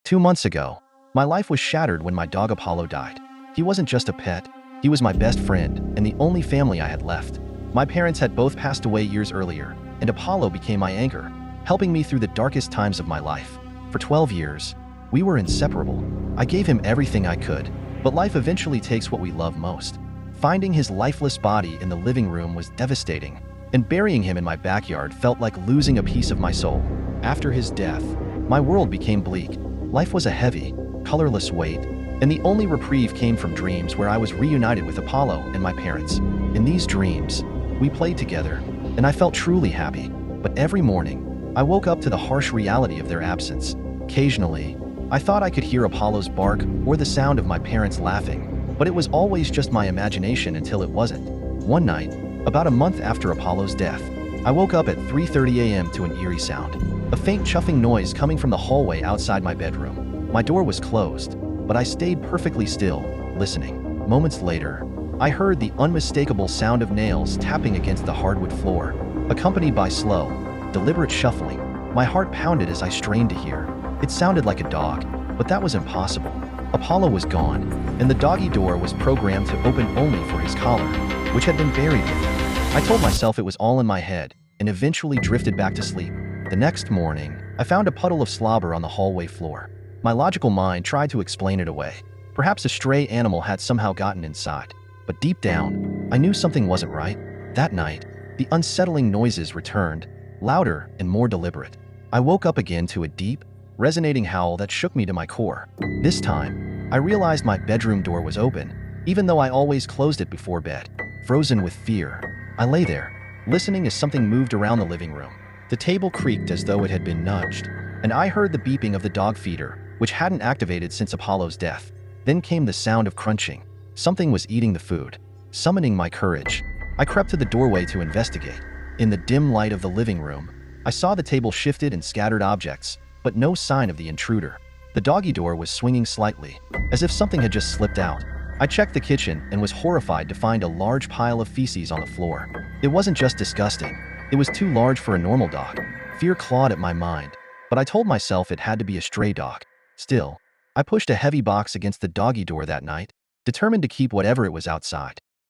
2 months ago, my life was shattered when my dog Apollo died. He wasn't just a pet, he was my best friend and the only family I had left. My parents had both passed away years earlier, and Apollo became my anchor, helping me through the darkest times of my life. For 12 years, we were inseparable. I gave him everything I could, but life eventually takes what we love most. Finding his lifeless body in the living room was devastating, and burying him in my backyard felt like losing a piece of my soul. After his death, my world became bleak. Life was a heavy, colorless weight, and the only reprieve came from dreams where I was reunited with Apollo and my parents. In these dreams, we played together, and I felt truly happy. But every morning, I woke up to the harsh reality of their absence. Occasionally, I thought I could hear Apollo's bark or the sound of my parents laughing, but it was always just my imagination until it wasn't. One night, about a month after Apollo's death, I woke up at 3:30 a.m. to an eerie sound. A faint chuffing noise coming from the hallway outside my bedroom. My door was closed, but I stayed perfectly still, listening. Moments later, I heard the unmistakable sound of nails tapping against the hardwood floor, accompanied by slow, deliberate shuffling. My heart pounded as I strained to hear. It sounded like a dog, but that was impossible. Apollo was gone, and the doggy door was programmed to open only for his collar, which had been buried with him. I told myself it was all in my head, and eventually drifted back to sleep. The next morning, I found a puddle of slobber on the hallway floor. My logical mind tried to explain it away. Perhaps a stray animal had somehow gotten inside. But deep down, I knew something wasn't right. That night, the unsettling noises returned, louder and more deliberate. I woke up again to a deep, resonating howl that shook me to my core. This time, I realized my bedroom door was open, even though I always closed it before bed. Frozen with fear, I lay there, listening as something moved around the living room. The table creaked as though it had been nudged, and I heard the beeping of the dog feeder, which hadn't activated since Apollo's death. Then came the sound of crunching. Something was eating the food. Summoning my courage, I crept to the doorway to investigate. In the dim light of the living room, I saw the table shifted and scattered objects, but no sign of the intruder. The doggy door was swinging slightly, as if something had just slipped out. I checked the kitchen and was horrified to find a large pile of feces on the floor. It wasn't just disgusting. It was too large for a normal dog. Fear clawed at my mind, but I told myself it had to be a stray dog. Still, I pushed a heavy box against the doggy door that night, determined to keep whatever it was outside.